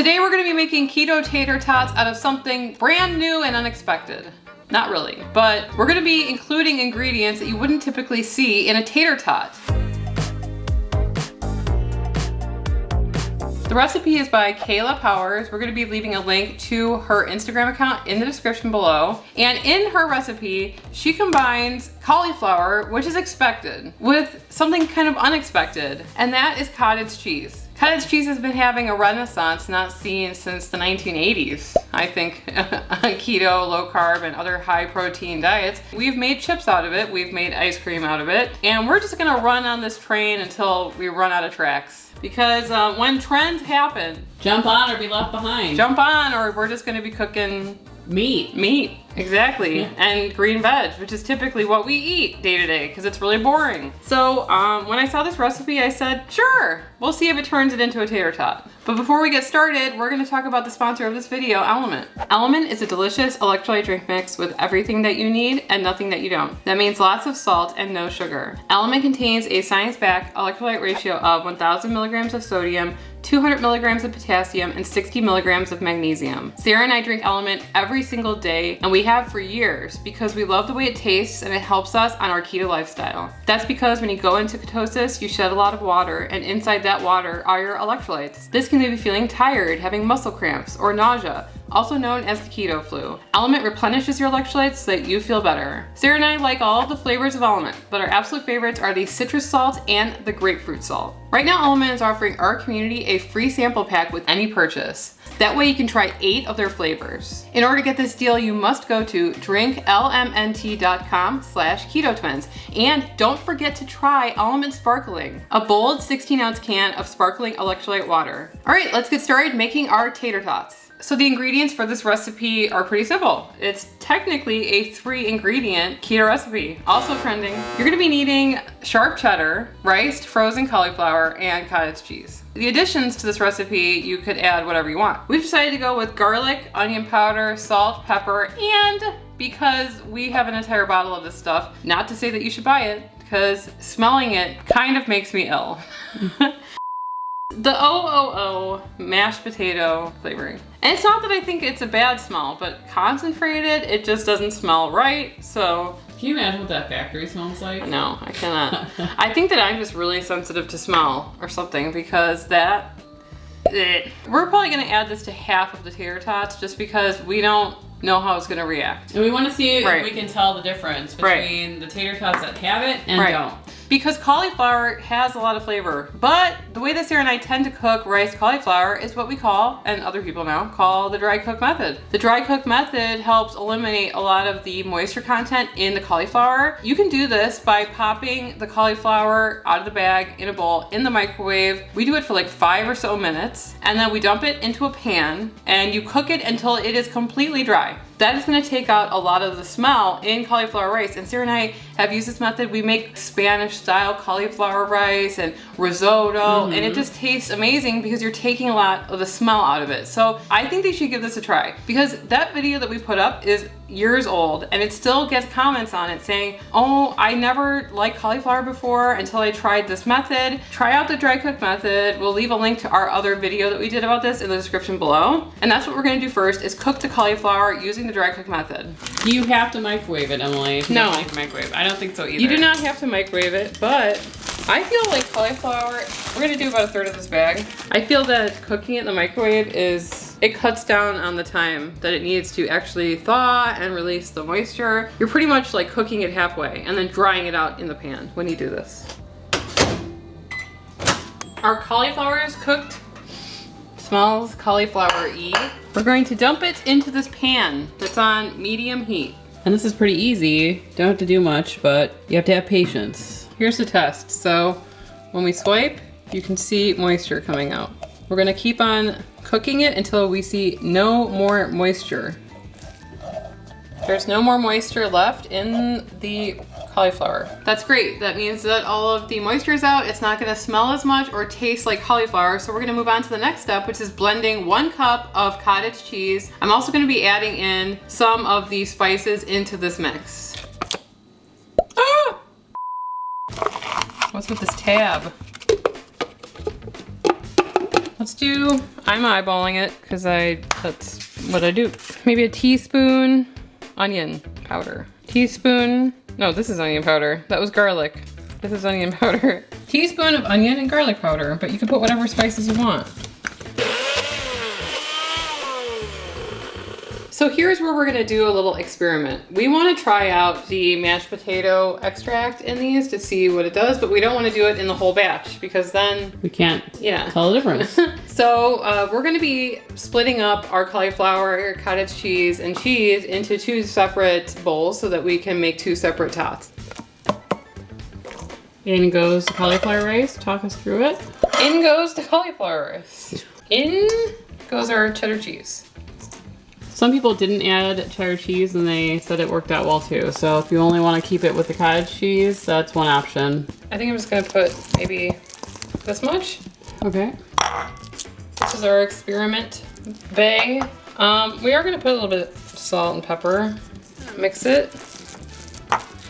Today we're gonna be making keto tater tots out of something brand new and unexpected. Not really, but we're gonna be including ingredients that you wouldn't typically see in a tater tot. The recipe is by Kayla Powers. We're gonna be leaving a link to her Instagram account in the description below. And in her recipe, she combines cauliflower, which is expected, with something kind of unexpected, and that is cottage cheese. Cottage cheese has been having a renaissance not seen since the 1980s, I think, on keto, low carb, and other high protein diets. We've made chips out of it, we've made ice cream out of it, and we're just gonna run on this train until we run out of tracks. Because when trends happen, jump on or be left behind. Jump on or we're just gonna be cooking meat, exactly, yeah. And green veg, which is typically what we eat day to day because it's really boring. So when I saw this recipe, I said, sure, we'll see if it turns it into a tater tot. But before we get started, we're gonna talk about the sponsor of this video, LMNT. LMNT is a delicious electrolyte drink mix with everything that you need and nothing that you don't. That means lots of salt and no sugar. LMNT contains a science-backed electrolyte ratio of 1,000 milligrams of sodium, 200 milligrams of potassium, and 60 milligrams of magnesium. Sarah and I drink LMNT every single day, and we have for years because we love the way it tastes and it helps us on our keto lifestyle. That's because when you go into ketosis, you shed a lot of water, and inside that water are your electrolytes. This can leave you feeling tired, having muscle cramps, or nausea, also known as the keto flu. LMNT replenishes your electrolytes so that you feel better. Sarah and I like all of the flavors of LMNT, but our absolute favorites are the citrus salt and the grapefruit salt. Right now, LMNT is offering our community a free sample pack with any purchase. That way you can try 8 of their flavors. In order to get this deal, you must go to drinklmnt.com/ketotwins. And don't forget to try LMNT Sparkling, a bold 16-ounce can of sparkling electrolyte water. All right, let's get started making our tater tots. So the ingredients for this recipe are pretty simple. It's technically a 3-ingredient keto recipe, also trending. You're gonna be needing sharp cheddar, riced frozen cauliflower, and cottage cheese. The additions to this recipe, you could add whatever you want. We've decided to go with garlic, onion powder, salt, pepper, and because we have an entire bottle of this stuff, not to say that you should buy it, because smelling it kind of makes me ill. The OOO mashed potato flavoring. And it's not that I think it's a bad smell, but concentrated, it just doesn't smell right, so. Can you imagine what that factory smells like? No, I cannot. I think that I'm just really sensitive to smell or something because that, we're probably gonna add this to half of the tater tots just because we don't know how it's gonna react. And we wanna see if we can tell the difference between the tater tots that have it and don't. Because cauliflower has a lot of flavor, but the way that Sarah and I tend to cook riced cauliflower is what we call, and other people now call, the dry cook method. The dry cook method helps eliminate a lot of the moisture content in the cauliflower. You can do this by popping the cauliflower out of the bag in a bowl in the microwave. We do it for like 5 or so minutes, and then we dump it into a pan, and you cook it until it is completely dry. That is gonna take out a lot of the smell in cauliflower rice. And Sarah and I have used this method. We make Spanish style cauliflower rice and risotto, and it just tastes amazing because you're taking a lot of the smell out of it. So I think they should give this a try because that video that we put up is years old and it still gets comments on it saying, oh, I never liked cauliflower before until I tried this method. Try out the dry cook method. We'll leave a link to our other video that we did about this in the description below. And that's what we're gonna do first is cook the cauliflower using the dry cook method. You have to microwave it, Emily. No. You like microwave. I don't think so either. You do not have to microwave it, but I feel like cauliflower, we're gonna do about 1/3 of this bag. I feel that cooking it in the microwave it cuts down on the time that it needs to actually thaw and release the moisture. You're pretty much like cooking it halfway and then drying it out in the pan when you do this. Our cauliflower is cooked. Smells cauliflower-y. We're going to dump it into this pan that's on medium heat. And this is pretty easy. Don't have to do much, but you have to have patience. Here's the test. So when we swipe, you can see moisture coming out. We're gonna keep on cooking it until we see no more moisture. There's no more moisture left in the cauliflower. That's great. That means that all of the moisture is out. It's not gonna smell as much or taste like cauliflower. So we're gonna move on to the next step, which is blending 1 cup of cottage cheese. I'm also gonna be adding in some of the spices into this mix. Ah! What's with this tab? I'm eyeballing it because that's what I do. Maybe a teaspoon onion powder. Teaspoon, no, this is onion powder. That was garlic. This is onion powder. Teaspoon of onion and garlic powder, but you can put whatever spices you want. So here's where we're gonna do a little experiment. We wanna try out the mashed potato extract in these to see what it does, but we don't wanna do it in the whole batch because then we can't tell the difference. So we're gonna be splitting up our cauliflower, cottage cheese, and cheese into 2 separate bowls so that we can make 2 separate tots. In goes the cauliflower rice. Talk us through it. In goes the cauliflower rice. In goes our cheddar cheese. Some people didn't add cheddar cheese and they said it worked out well too. So if you only want to keep it with the cottage cheese, that's one option. I think I'm just gonna put maybe this much. Okay. This is our experiment bag. We are gonna put a little bit of salt and pepper. Mix it.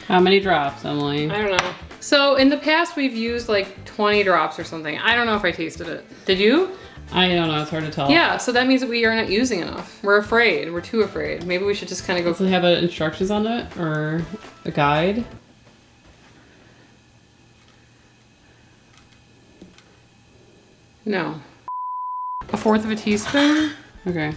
How many drops, Emily? I don't know. So in the past we've used like 20 drops or something. I don't know if I tasted it. Did you? I don't know, it's hard to tell. Yeah, so that means that we are not using enough. We're afraid, we're too afraid. Maybe we should just kind of go. Does it have instructions on it or a guide? No. 1/4 of a teaspoon? Okay,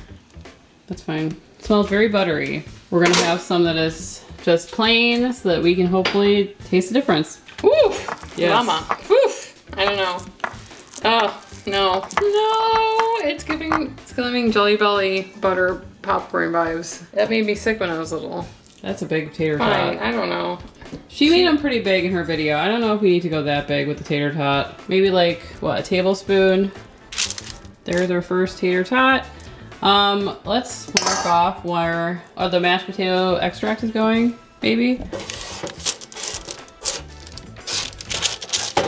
that's fine. It smells very buttery. We're gonna have some that is just plain so that we can hopefully taste the difference. Oof! Yes. Mama. Oof! I don't know. Oh, no. No! It's giving Jelly Belly butter popcorn vibes. That made me sick when I was little. That's a big tater Fine, tot. I don't know. She made them pretty big in her video. I don't know if we need to go that big with the tater tot. Maybe like, what, a tablespoon? There's our first tater tot. Let's mark off where the mashed potato extract is going, maybe.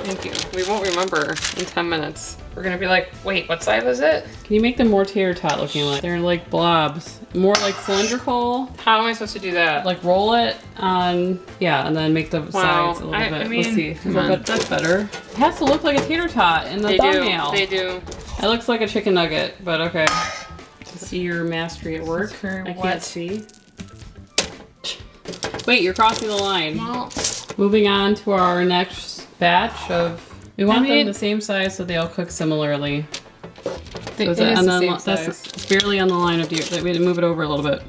Thank you. We won't remember in 10 minutes. We're gonna be like, wait, what size is it? Can you make them more tater tot looking like? They're like blobs. More like cylindrical. How am I supposed to do that? Like roll it on, yeah, and then make the sides a little bit. I mean, let's see. That's better. It has to look like a tater tot in the thumbnail. They do. It looks like a chicken nugget, but okay. To see your mastery at work. I can't see. Wait, you're crossing the line. Well, moving on to our next batch of. We want them the same size so they all cook similarly. It is the same size. That's barely on the line of deer. We had to move it over a little bit.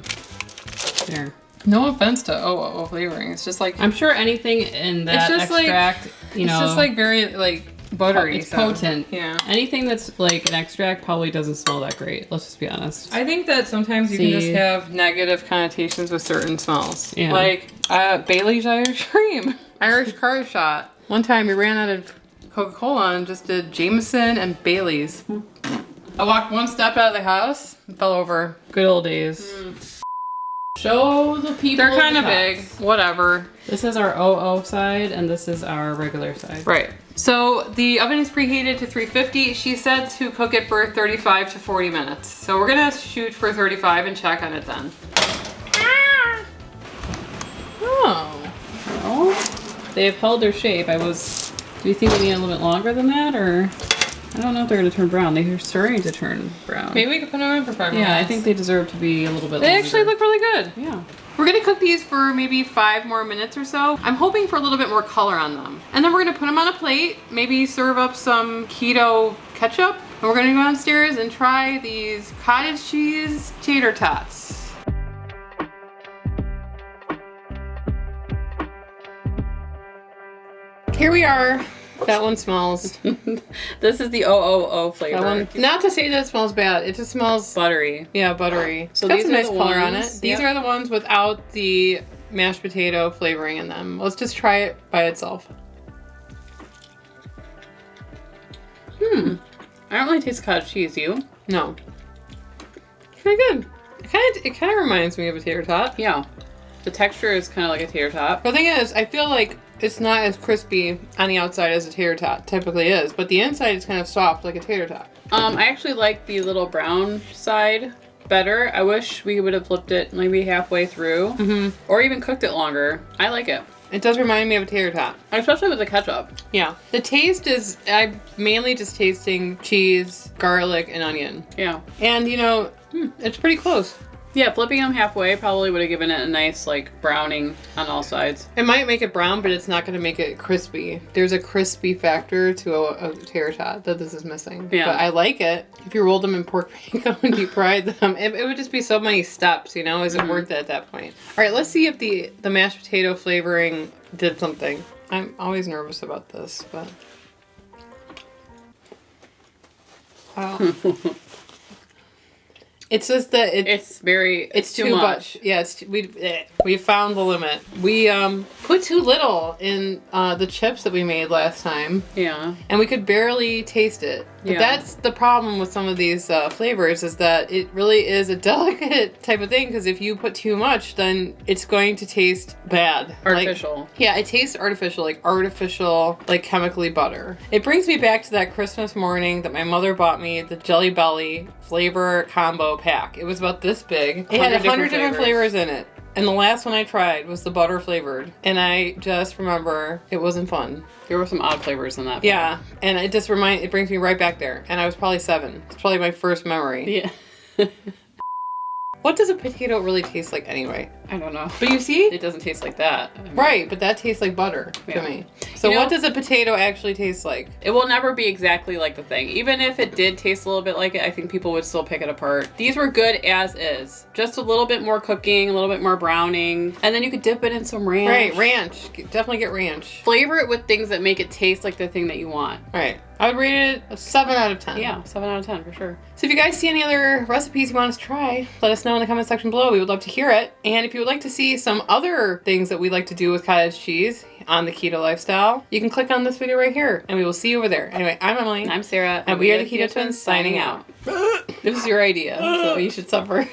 There. No offense to flavoring. It's just like I'm sure anything in that extract, you know, it's just like very like buttery. It's potent. Yeah. Anything that's like an extract probably doesn't smell that great. Let's just be honest. I think that sometimes you can just have negative connotations with certain smells. Yeah. Like Bailey's Irish Cream, Irish car shot. One time we ran out of Coca-Cola and just did Jameson and Bailey's. I walked one step out of the house and fell over. Good old days. Show the people. They're kind of big. Whatever. This is our OO side and this is our regular side. Right. So the oven is preheated to 350. She said to cook it for 35 to 40 minutes. So we're gonna shoot for 35 and check on it then. Oh. Well, they have held their shape. Do you think we need a little bit longer than that, or? I don't know if they're going to turn brown. They're starting to turn brown. Maybe we could put them in for 5 minutes. Yeah, I think they deserve to be a little bit longer. They actually look really good. Yeah. We're going to cook these for maybe 5 more minutes or so. I'm hoping for a little bit more color on them. And then we're going to put them on a plate, maybe serve up some keto ketchup. And we're going to go downstairs and try these cottage cheese tater tots. Here we are. That one smells. This is the OOO flavor. That one, not to say that it smells bad. It just smells buttery. Yeah, buttery. So got these some are nice the color ones, on it. These are the ones without the mashed potato flavoring in them. Let's just try it by itself. I don't really taste cottage cheese. You? No. It's pretty good. It kind of reminds me of a tater tot. Yeah. The texture is kind of like a tater tot. The thing is, I feel like it's not as crispy on the outside as a tater tot typically is, but the inside is kind of soft like a tater tot. I actually like the little brown side better. I wish we would have flipped it maybe halfway through, or even cooked it longer. I like it. It does remind me of a tater tot. Especially with the ketchup. Yeah. The taste is, I'm mainly just tasting cheese, garlic, and onion. Yeah. And, you know, it's pretty close. Yeah, flipping them halfway probably would have given it a nice, like, browning on all sides. It might make it brown, but it's not going to make it crispy. There's a crispy factor to a tater tot that this is missing. Yeah. But I like it. If you rolled them in pork bacon and deep fried them, it would just be so many steps, you know? Is it worth it at that point? All right, let's see if the mashed potato flavoring did something. I'm always nervous about this, but... Wow. It's just that it's too much. Yeah, we found the limit. We put too little in the chips that we made last time. Yeah. And we could barely taste it. But that's the problem with some of these flavors, is that it really is a delicate type of thing, because if you put too much, then it's going to taste bad. Artificial. It tastes artificial, like chemically butter. It brings me back to that Christmas morning that my mother bought me the Jelly Belly flavor combo pack. It was about this big. It had 100 different flavors in it. And the last one I tried was the butter flavored. And I just remember it wasn't fun. There were some odd flavors in that. Yeah. And it brings me right back there. And I was probably 7. It's probably my first memory. Yeah. What does a potato really taste like anyway? I don't know. But you see? It doesn't taste like that. I mean, right, but that tastes like butter to me. So what does a potato actually taste like? It will never be exactly like the thing. Even if it did taste a little bit like it, I think people would still pick it apart. These were good as is. Just a little bit more cooking, a little bit more browning, and then you could dip it in some ranch. Right, ranch. Definitely get ranch. Flavor it with things that make it taste like the thing that you want. Right. I would rate it a 7 out of 10. Yeah, 7 out of 10 for sure. So if you guys see any other recipes you want us to try, let us know in the comment section below. We would love to hear it. And if you would like to see some other things that we like to do with cottage cheese on the keto lifestyle, you can click on this video right here, and we will see you over there. Anyway, I'm Emily. I'm Sarah. And we are the Keto Twins signing out. This was your idea, so you should suffer.